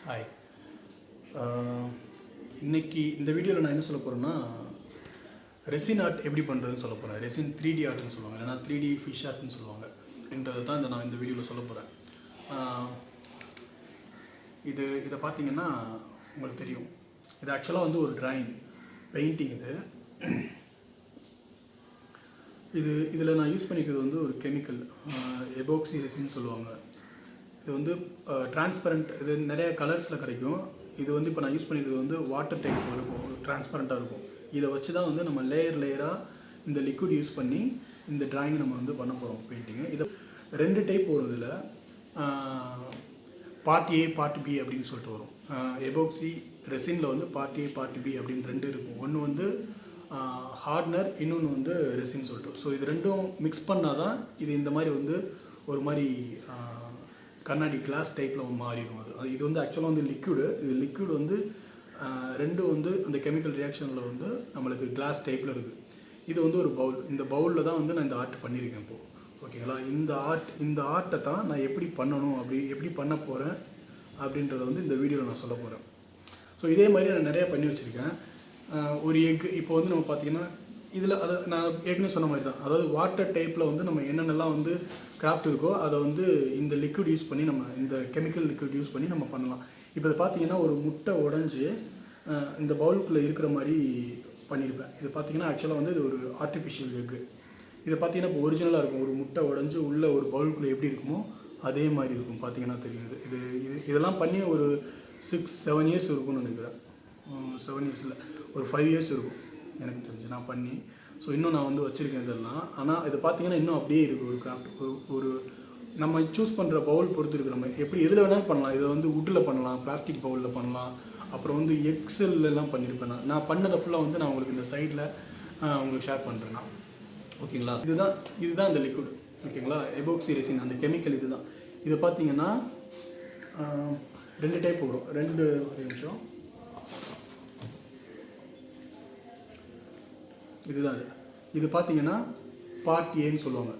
Hi. இன்னைக்கு இந்த வீடியோவில் நான் என்ன சொல்ல போகிறேன்னா, ரெசின் ஆர்ட் எப்படி பண்ணுறதுன்னு சொல்ல போகிறேன். ரெசின் 3D ஆர்ட்னு சொல்லுவாங்க, இல்லைனா 3D ஃபிஷ் ஆர்ட்னு சொல்லுவாங்க. அப்படின்றத தான் நான் இந்த வீடியோவில் சொல்ல போகிறேன். இதை பார்த்தீங்கன்னா உங்களுக்கு தெரியும். இது ஆக்சுவலாக வந்து ஒரு டிராயிங் பெயிண்டிங். இதில் நான் யூஸ் பண்ணிக்கிறது வந்து ஒரு கெமிக்கல், எபோக்சி ரெசின்னு சொல்லுவாங்க. இது வந்து டிரான்ஸ்பரண்ட், இது நிறைய கலர்ஸில் கிடைக்கும். இது வந்து இப்போ நான் யூஸ் பண்ணிக்கிறது வந்து வாட்டர் டைப் இருக்கும், டிரான்ஸ்பரண்ட்டாக இருக்கும். இதை வச்சு தான் வந்து நம்ம லேயராக இந்த லிக்விட் யூஸ் பண்ணி இந்த டிராயிங் நம்ம வந்து பண்ண போகிறோம் பெயிண்டிங்கு. இதை 2 டைப் வரும். இதில் பார்ட் ஏ பார்ட் பி அப்படின்னு சொல்லிட்டு வரும். எபோக்சி ரெசினில் வந்து பார்ட் ஏ பார்ட் பி அப்படின்னு 2 இருக்கும். ஒன்று வந்து ஹார்ட்னர், இன்னொன்று வந்து ரெசின் சொல்லிட்டு. ஸோ இது ரெண்டும் மிக்ஸ் பண்ணால் தான் இது இந்த மாதிரி வந்து ஒரு மாதிரி கண்ணாடி கிளாஸ் டைப்பில் மாறிடும். இது வந்து ஆக்சுவலாக வந்து லிக்விடு. இது லிக்விட் வந்து ரெண்டும் வந்து அந்த கெமிக்கல் ரியாக்ஷனில் வந்து நம்மளுக்கு கிளாஸ் டைப்பில் இருக்குது. இது வந்து ஒரு பவுல். இந்த பவுலில் தான் வந்து நான் இந்த ஆர்ட் பண்ணியிருக்கேன் இப்போது. ஓகேங்களா? இந்த ஆர்ட்டை தான் நான் எப்படி பண்ணணும், எப்படி பண்ண போகிறேன் அப்படின்றத வந்து இந்த வீடியோவில் நான் சொல்ல போகிறேன். ஸோ இதே மாதிரி நான் நிறையா பண்ணி வச்சுருக்கேன். ஒரு எக் இப்போ வந்து நம்ம பார்த்திங்கன்னா இதில் அதை நான் ஏற்கனவே சொன்ன மாதிரி தான், அதாவது வாட்டர் டைப்பில் வந்து நம்ம என்னென்னலாம் வந்து கிராஃப்ட் இருக்கோ அதை வந்து இந்த லிக்விட் யூஸ் பண்ணி, நம்ம இந்த கெமிக்கல் லிக்விட் யூஸ் பண்ணி நம்ம பண்ணலாம். இப்போ இதை பார்த்தீங்கன்னா ஒரு முட்டை உடஞ்சி இந்த பவுலுக்குள்ளே இருக்கிற மாதிரி பண்ணியிருப்பேன். இது பார்த்தீங்கன்னா ஆக்சுவலாக வந்து இது ஒரு ஆர்டிஃபிஷியல் எக்கு. இதை பார்த்தீங்கன்னா இப்போ ஒரிஜினலாக இருக்கும். ஒரு முட்டை உடஞ்சி உள்ள ஒரு பவுலுக்குள்ளே எப்படி இருக்குமோ அதே மாதிரி இருக்கும். பார்த்தீங்கன்னா தெரியுது. இதெல்லாம் பண்ணி ஒரு 6-7 இயர்ஸ் இருக்கும்னு நினைக்கிறேன். 7 இயர்ஸ் இல்லை, ஒரு 5 இயர்ஸ் இருக்கும் எனக்கு தெரிஞ்சு நான் பண்ணி. ஸோ இன்னும் நான் வந்து வச்சுருக்கேன் இதெல்லாம். ஆனால் இது பார்த்தீங்கன்னா இன்னும் அப்படியே இருக்குது. ஒரு கிராஃப்ட் ஒரு நம்ம சூஸ் பண்ணுற பவுல் பொறுத்து இருக்குது. நம்ம எப்படி எதில் வேணாலும் பண்ணலாம். இதை வந்து வுட்டில் பண்ணலாம், பிளாஸ்டிக் பவுலில் பண்ணலாம். அப்புறம் வந்து எக்ஸெல்லாம் பண்ணியிருப்பேன். நான் பண்ணதை ஃபுல்லாக வந்து நான் உங்களுக்கு இந்த சைடில் உங்களுக்கு ஷேர் பண்ணுறேன் நான். ஓகேங்களா? இதுதான் இந்த லிக்விட். ஓகேங்களா? எபோக்சி ரெசின் அந்த கெமிக்கல் இதுதான். இதை பார்த்தீங்கன்னா 2 டைப் வரும். ஒரு நிமிஷம். இதுதான் இது பார்த்தீங்கன்னா பார்ட் ஏன்னு சொல்லுவாங்க.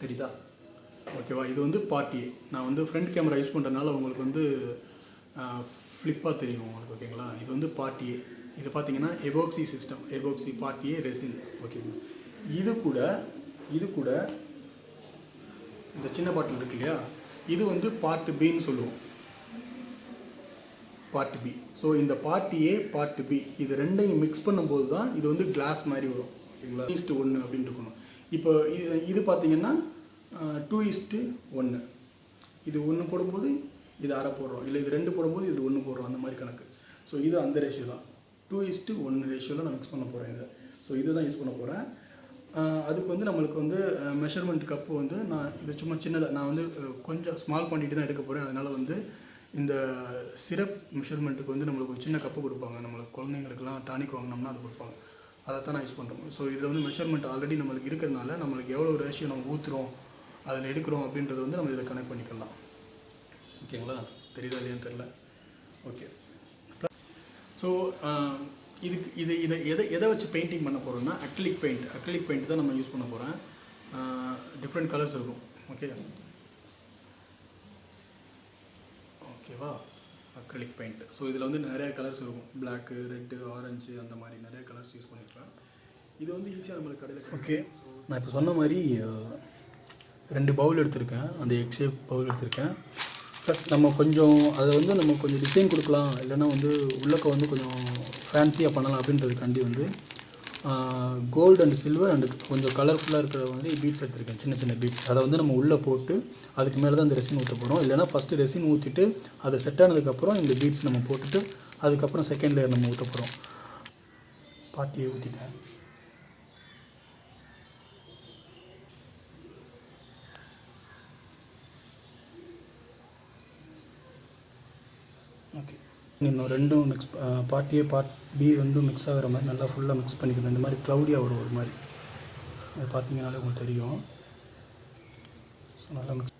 தெரியுதா? ஓகேவா? இது வந்து பார்ட் ஏ. நான் வந்து ஃப்ரண்ட் கேமரா யூஸ் பண்ணுறதுனால உங்களுக்கு வந்து ஃப்ளிப்பாக தெரியும் உங்களுக்கு. ஓகேங்களா? இது வந்து பார்ட் ஏ. இது பார்த்தீங்கன்னா epoxy system, epoxy part A resin. ஓகேங்களா? இது கூட இந்த சின்ன பாட்டில் இருக்கு இல்லையா, இது வந்து பார்ட் பின்னு சொல்லுவோம். Part B. ஸோ இந்த பார்ட் ஏ பார்ட் பி இது ரெண்டையும் மிக்ஸ் பண்ணும்போது தான் இது வந்து கிளாஸ் மாதிரி வரும். ஓகேங்களா? 2:1 அப்படின்னு இருக்கணும். இப்போ இது பார்த்தீங்கன்னா 2:1. இது 1 போடும்போது இது அரை போடுறோம், இல்லை இது 2 போடும்போது இது 1 போடுறோம், அந்த மாதிரி கணக்கு. ஸோ இது அந்த ரேஷியோ தான். 2:1 ரேஷியோவில் நான் மிக்ஸ் பண்ண போகிறேன் இதை. ஸோ இதுதான் யூஸ் பண்ண போகிறேன். அதுக்கு வந்து நம்மளுக்கு வந்து மெஷர்மெண்ட் கப்பு வந்து நான் இது சும்மா சின்னதாக நான் வந்து கொஞ்சம் ஸ்மால் குவான்டிட்டி தான் எடுக்க போகிறேன். அதனால் வந்து இந்த சிரப் மெஷர்மெண்ட்டுக்கு வந்து நம்மளுக்கு ஒரு சின்ன கப்பு கொடுப்பாங்க. நம்மளுக்கு குழந்தைங்களுக்குலாம் டானிக் வாங்கினோம்னா அது கொடுப்பாங்க. அதை தான் நான் யூஸ் பண்ணுறோம். ஸோ இதில் வந்து மெஷர்மெண்ட் ஆல்ரெடி நம்மளுக்கு இருக்கிறதுனால நம்மளுக்கு எவ்வளோ ரேஷியோ நம்ம ஊற்றுறோம், அதில் எடுக்கிறோம் அப்படின்றது வந்து நம்ம இதில் கனெக்ட் பண்ணிக்கலாம். ஓகேங்களா? தெரியுதா இல்லையான்னு தெரில. ஓகே. ஸோ எதை வச்சு பெயிண்டிங் பண்ண போகிறோம்னா அக்ரிலிக் பெயிண்ட் தான் நம்ம யூஸ் பண்ண போகிறேன். டிஃப்ரெண்ட் கலர்ஸ் இருக்கும். ஓகேவா? Acrylic paint. ஸோ இதில் வந்து நிறைய கலர்ஸ் இருக்கும். பிளாக்கு, ரெட்டு, ஆரஞ்சு, அந்த மாதிரி நிறைய கலர்ஸ் யூஸ் பண்ணியிருக்கேன். இது வந்து ஈஸியாக நம்மளுக்கு கடையில். ஓகே, நான் இப்போ சொன்ன மாதிரி 2 பவுல் எடுத்திருக்கேன். அந்த எக் ஷேப் பவுல் எடுத்திருக்கேன். ப்ளஸ் நம்ம கொஞ்சம் அதை வந்து நம்ம கொஞ்சம் டிசைன் கொடுக்கலாம், இல்லைன்னா வந்து உள்ளக்க வந்து கொஞ்சம் ஃபேன்சியாக பண்ணலாம் அப்படின்றதுக்காண்டி வந்து கோல்டு அண்ட் சில்வர் அண்டு கொஞ்சம் கலர்ஃபுல்லாக இருக்கிற மாதிரி பீட்ஸ் எடுத்திருக்கேன். சின்ன சின்ன பீட்ஸ். அதை வந்து நம்ம உள்ளே போட்டு அதுக்கு மேலே தான் இந்த ரெசின் ஊற்ற போகிறோம். இல்லைனா ஃபஸ்ட்டு ரெசின் ஊற்றிட்டு அதை செட் ஆனதுக்கப்புறம் இந்த பீட்ஸ் நம்ம போட்டுட்டு அதுக்கப்புறம் செகண்ட் லேயர் நம்ம ஊற்ற போகிறோம். பாட்டியை ஊற்றிட்டேன். ஓகே, இன்னும் 2 mix, part A part B 2 mix ஆகிற மாதிரி நல்லா ஃபுல்லாக மிக்ஸ் பண்ணிக்கணும். இந்த மாதிரி க்ளவுடியாக வரும் ஒரு மாதிரி. அது பார்த்தீங்கன்னாலே உங்களுக்கு தெரியும். ஸோ நல்லா மிக்ஸ்.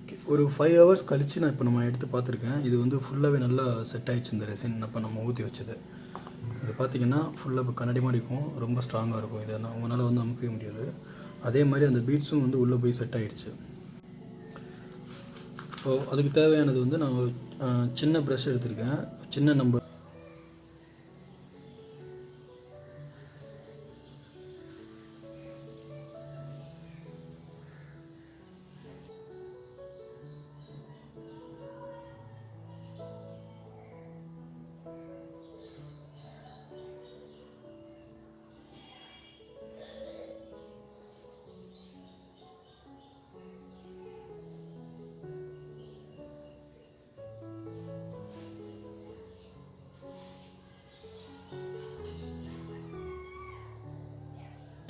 ஓகே, ஒரு 5 ஹவர்ஸ் கழித்து நான் இப்போ நம்ம எடுத்து பார்த்துருக்கேன். இது வந்து ஃபுல்லாகவே நல்லா செட் ஆகிடுச்சு இந்த ரெசின் இப்போ நம்ம ஊற்றி வச்சது. இது பார்த்திங்கன்னா ஃபுல்லாக இப்போ கண்ணாடி மாதிரி இருக்கும், ரொம்ப ஸ்ட்ராங்காக இருக்கும். இதை உங்களால் வந்து அமுக்கவே முடியாது. அதே மாதிரி அந்த பீட்ஸும் வந்து உள்ளே போய் செட் ஆகிடுச்சு. ஸோ அதுக்கு தேவையானது வந்து நான் சின்ன ப்ரஷ் எடுத்திருக்கேன், சின்ன நம்பர்.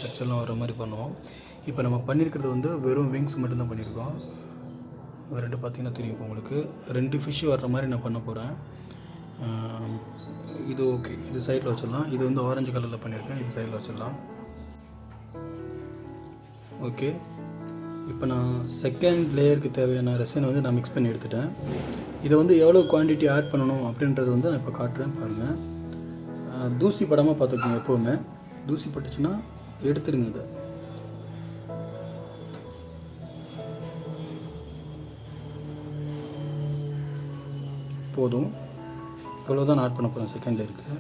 ஸ்ட்ரக்சர்லாம் வர மாதிரி பண்ணுவோம். இப்போ நம்ம பண்ணியிருக்கிறது வந்து வெறும் விங்ஸ் மட்டும்தான் பண்ணியிருக்கோம். ரெண்டு பார்த்திங்கன்னா தெரியும் இப்போ உங்களுக்கு. 2 ஃபிஷ் வர்ற மாதிரி நான் பண்ண போகிறேன். இது ஓகே, இது சைடில் வச்சிடலாம். இது வந்து ஆரஞ்சு கலரில் பண்ணியிருக்கேன், இது சைடில் வச்சிடலாம். ஓகே, இப்போ நான் செகண்ட் லேயருக்கு தேவையான ரெசினை வந்து நான் மிக்ஸ் பண்ணி எடுத்துட்டேன். இதை வந்து எவ்வளோ குவான்டிட்டி ஆட் பண்ணணும் அப்படின்றது வந்து நான் இப்போ காட்டுறேன் பாருங்கள். தூசி படாமல் பார்த்துக்கோங்க. எப்போவுமே தூசி பட்டுச்சுன்னா எடுத்துருங்க. இதை போதும், இவ்வளோதான் ஆட் பண்ண போகிறேன் செகண்ட் லேயருக்கு.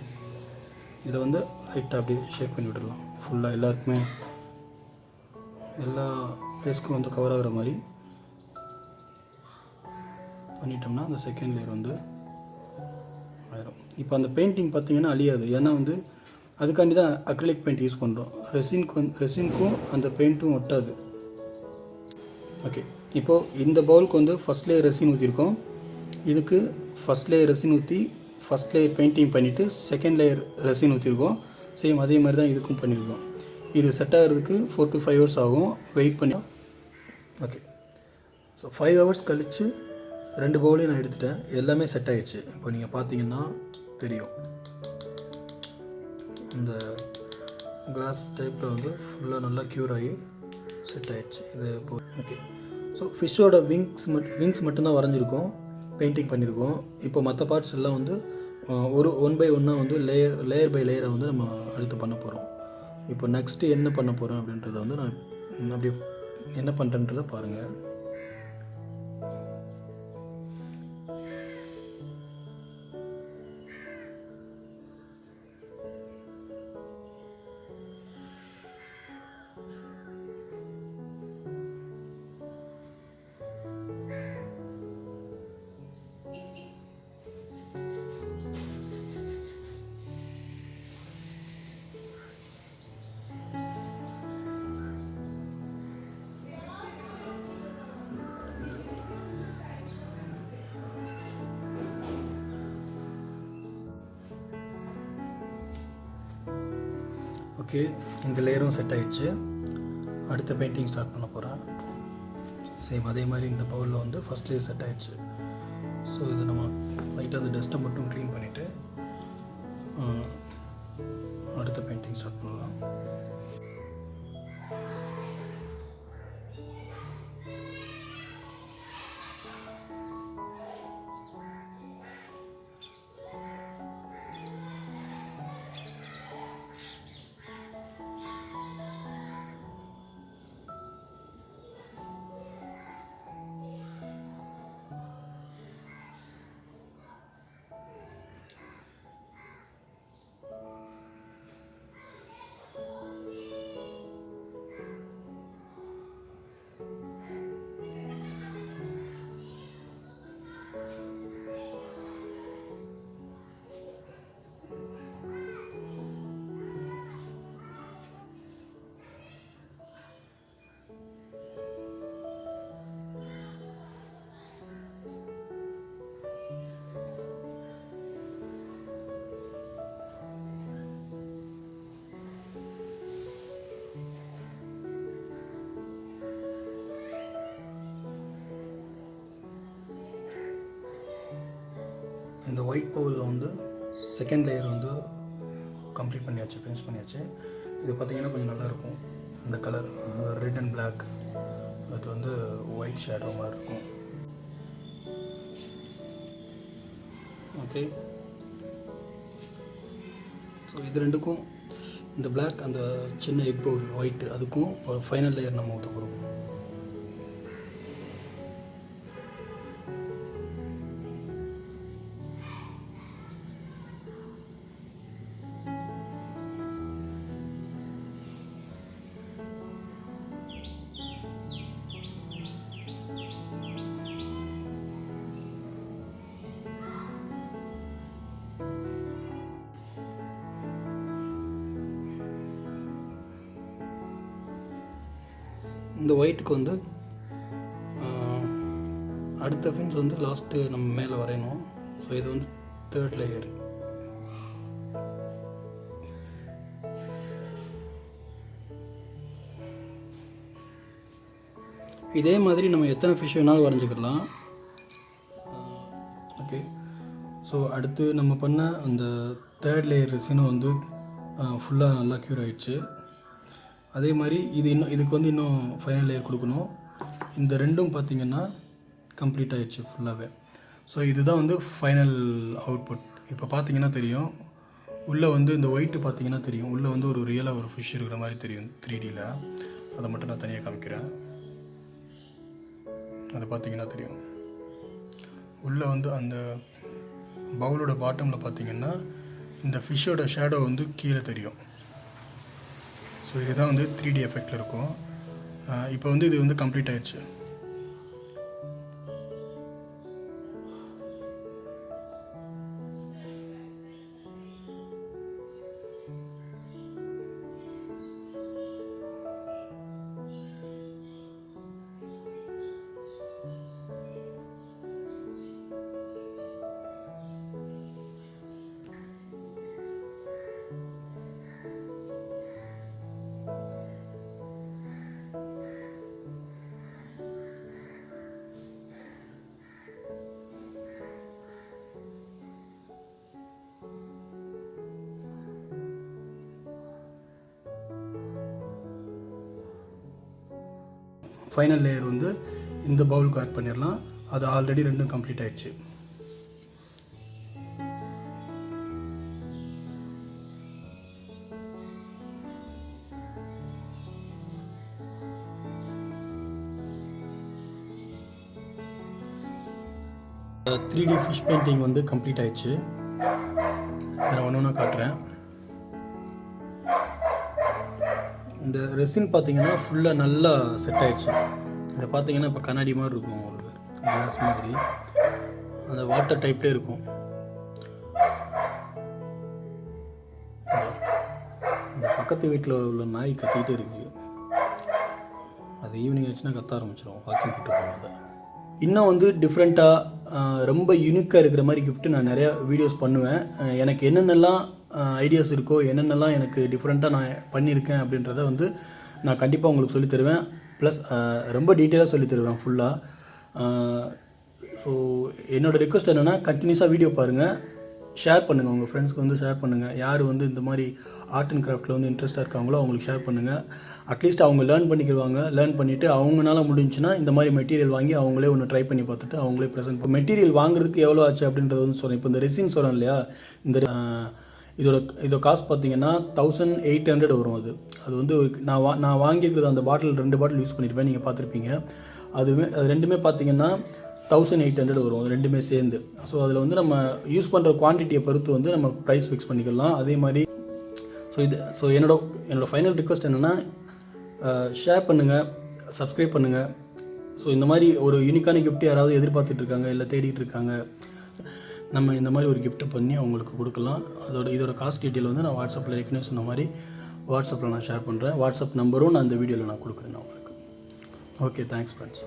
இதை வந்து லைட்டாக அப்படியே ஷேக் பண்ணி விட்டுடலாம். ஃபுல்லாக எல்லாருக்குமே எல்லா பிளேஸ்க்கும் வந்து கவர் ஆகிற மாதிரி பண்ணிட்டோம்னா அந்த செகண்ட் லேயர் வந்து ஆயிரும். இப்போ அந்த பெயிண்டிங் பார்த்திங்கன்னா அழியாது, ஏன்னா வந்து அதுக்காண்டி தான் அக்ரிலிக் பெயிண்ட் யூஸ் பண்ணுறோம். ரெசின்க்கும் அந்த பெயிண்ட்டும் ஒட்டாது. ஓகே, இப்போது இந்த பவுலுக்கு வந்து ஃபஸ்ட் லேயர் ரெசின் ஊற்றிருக்கோம். இதுக்கு ஃபஸ்ட் லேயர் ரெசின் ஊற்றி ஃபஸ்ட் லேயர் பெயிண்டிங் பண்ணிவிட்டு செகண்ட் லேயர் ரெசின் ஊற்றிருக்கோம். சேம் அதே மாதிரி தான் இதுக்கும் பண்ணியிருக்கோம். இது செட் ஆகிறதுக்கு 4 to 5 ஹவர்ஸ் ஆகும். வெயிட் பண்ணி ஓகே. ஸோ 5 ஹவர்ஸ் கழித்து 2 பவுலையும் நான் எடுத்துட்டேன். எல்லாமே செட் ஆகிடுச்சு. இப்போ நீங்கள் பார்த்தீங்கன்னா தெரியும், இந்த கிளாஸ் டைப்பில் வந்து ஃபுல்லாக நல்லா க்யூர் ஆகி செட் ஆகிடுச்சு. இது இப்போ ஓகே. ஸோ ஃபிஷ்ஷோட விங்ஸ் மட்டும்தான் வரைஞ்சிருக்கோம், பெயிண்டிங் பண்ணியிருக்கோம். இப்போ மற்ற பார்ட்ஸ் எல்லாம் வந்து ஒரு 1 by 1 வந்து லேயர் பை லேயரை வந்து நம்ம அடுத்து பண்ண போகிறோம். இப்போ நெக்ஸ்ட்டு என்ன பண்ண போகிறோம் அப்படின்றத வந்து நான் அப்படியே என்ன பண்ணுறேன்றதை பாருங்கள். ஓகே, இந்த லேயரும் செட் ஆகிடுச்சு. அடுத்த பெயிண்டிங் ஸ்டார்ட் பண்ண போகிறேன். சேம் அதே மாதிரி இந்த பவுலில் வந்து ஃபஸ்ட் லேயர் செட் ஆகிடுச்சு. ஸோ இது நம்ம லைட்டாக அந்த டஸ்ட்டை மட்டும் க்ளீன் பண்ணிவிட்டு அடுத்த பெயிண்டிங் ஸ்டார்ட் பண்ணலாம். இந்த ஒயிட் பவுலில் வந்து செகண்ட் லேயர் வந்து கம்ப்ளீட் பண்ணியாச்சு, ஃபினிஷ் பண்ணியாச்சு. இது பார்த்திங்கன்னா கொஞ்சம் நல்லாயிருக்கும். இந்த கலர் ரெட் அண்ட் பிளாக், அது வந்து ஒயிட் ஷேடோ மாதிரி இருக்கும். ஓகே. ஸோ இது ரெண்டுக்கும் இந்த பிளாக் அந்த சின்ன எக் பவுல் ஒயிட்டு அதுக்கும் இப்போ ஃபைனல் லேயர் நம்ம ஊற்ற போகிறோம். இந்த ஒயிட்டுக்கு வந்து அடுத்த ஃபின்ஸ் வந்து லாஸ்ட்டு நம்ம மேலே வரையணும். ஸோ இது வந்து 3rd லேயர். இதே மாதிரி நம்ம எத்தனை ஃபிஷ் வேணாலும் வரைஞ்சிக்கலாம். ஓகே. ஸோ அடுத்து நம்ம பண்ண அந்த 3rd லேயர் ரெசினும் வந்து ஃபுல்லாக நல்லா க்யூர் ஆகிடுச்சு. அதே மாதிரி இதுக்கு வந்து இன்னும் ஃபைனல் லேயர் கொடுக்கணும். இந்த ரெண்டும் பார்த்திங்கன்னா கம்ப்ளீட் ஆகிடுச்சு ஃபுல்லாகவே. ஸோ இதுதான் வந்து ஃபைனல் அவுட்புட். இப்போ பார்த்திங்கன்னா தெரியும், உள்ளே வந்து இந்த ஒயிட்டு பார்த்திங்கன்னா தெரியும், உள்ளே வந்து ஒரு ரியலாக ஒரு ஃபிஷ் இருக்கிற மாதிரி தெரியும் 3Dயில். அதை மட்டும் நான் தனியாக காமிக்கிறேன். அது பார்த்திங்கன்னா தெரியும். உள்ளே வந்து அந்த பவுலோட பாட்டமில் பார்த்திங்கன்னா இந்த ஃபிஷ்ஷோட ஷேடோ வந்து கீழே தெரியும். ஸோ இதுதான் வந்து 3D எஃபெக்டில் இருக்கும். இப்போ வந்து இது வந்து கம்ப்ளீட் ஆயிடுச்சு. ஃபைனல் லேயர் வந்து இந்த பவுலுக்கு ஆட் பண்ணிடலாம். அது ஆல்ரெடி ரெண்டும் கம்ப்ளீட் ஆயிடுச்சு. த்ரீ டி ஃபிஷ் பெயிண்டிங் வந்து கம்ப்ளீட் ஆயிடுச்சு. நான் ஒன்று ஒன்றா காட்டுறேன். இந்த ரெசின் பார்த்தீங்கன்னா ஃபுல்லாக நல்லா செட் ஆகிடுச்சு. இதை பார்த்தீங்கன்னா இப்போ கண்ணாடி மாதிரி இருக்கும், உங்களுக்கு கிளாஸ் மாதிரி அந்த வாட்டர் டைப்லேயே இருக்கும். இந்த பக்கத்து வீட்டில் உள்ள நாய் கத்திக்கிட்டே இருக்குது. அது ஈவினிங் ஆச்சுன்னா கத்த ஆரம்பிச்சிடும். வாக்கிங் கூட்டு போகாத. இன்னும் வந்து டிஃப்ரெண்ட்டாக ரொம்ப யூனிக்காக இருக்கிற மாதிரி கிஃப்ட்டு நான் நிறையா வீடியோஸ் பண்ணுவேன். எனக்கு என்னென்னலாம் ஐடியாஸ் இருக்கோ, என்னென்னலாம் எனக்கு டிஃப்ரெண்ட்டாக நான் பண்ணியிருக்கேன் அப்படின்றத வந்து நான் கண்டிப்பாக உங்களுக்கு சொல்லித்தருவேன். ப்ளஸ் ரொம்ப டீட்டெயிலாக சொல்லித்தருவேன் ஃபுல்லாக. ஸோ என்னோடய ரெக்வஸ்ட் என்னென்னா, கண்டினியூஸாக வீடியோ பாருங்கள், ஷேர் பண்ணுங்கள், உங்கள் ஃப்ரெண்ட்ஸ்க்கு வந்து ஷேர் பண்ணுங்கள். யார் வந்து இந்த மாதிரி ஆர்ட் அண்ட் கிராஃப்ட்டில் வந்து இன்ட்ரெஸ்ட்டாக இருக்காங்களோ அவங்களுக்கு ஷேர் பண்ணுங்கள். அட்லீஸ்ட் அவங்க லேர்ன் பண்ணிக்கிடுவாங்க. லேர்ன் பண்ணிவிட்டு அவங்களால முடிஞ்சுன்னா இந்த மாதிரி மெட்டீரியல் வாங்கி அவங்களே ஒன்று ட்ரை பண்ணி பார்த்துட்டு அவங்களே ப்ரெசென்ட். இப்போ மெட்டீரியல் வாங்குறதுக்கு எவ்வளோ ஆச்சு அப்படின்றது வந்து சொல்கிறேன். இப்போ இந்த ரெசின் சொல்கிறேன் இல்லையா, இந்த இதோட காஸ்ட் பார்த்தீங்கன்னா 1800 வரும். அது வந்து நான் வாங்கியிருக்கிறது அந்த பாட்டில் 2 பாட்டில் யூஸ் பண்ணியிருப்பேன், நீங்கள் பார்த்துருப்பீங்க. அது ரெண்டுமே பார்த்தீங்கன்னா 1800 வரும், ரெண்டுமே சேர்ந்து. ஸோ அதில் வந்து நம்ம யூஸ் பண்ணுற குவான்டிட்டியை பொறுத்து வந்து நம்ம ப்ரைஸ் ஃபிக்ஸ் பண்ணிக்கலாம். அதே மாதிரி ஸோ என்னோட ஃபைனல் ரிக்வெஸ்ட் என்னென்னா, ஷேர் பண்ணுங்கள், சப்ஸ்கிரைப் பண்ணுங்கள். ஸோ இந்த மாதிரி ஒரு யூனிக்கான கிஃப்ட் யாராவது எதிர்பார்த்துட்ருக்காங்க, இல்லை தேடிட்டு இருக்காங்க, நம்ம இந்த மாதிரி ஒரு கிஃப்ட்டை பண்ணி அவங்களுக்கு கொடுக்கலாம். இதோட காஸ்ட் டீட்டெயில் வந்து நான் வாட்ஸ்அப்பில் ஏற்கனவே சொன்ன மாதிரி வாட்ஸ்அப்பில் நான் ஷேர் பண்ணுறேன். வாட்ஸ்அப் நம்பரும் நான் இந்த வீடியோவில் நான் கொடுக்குறேன் நான் உங்களுக்கு. Okay, thanks friends.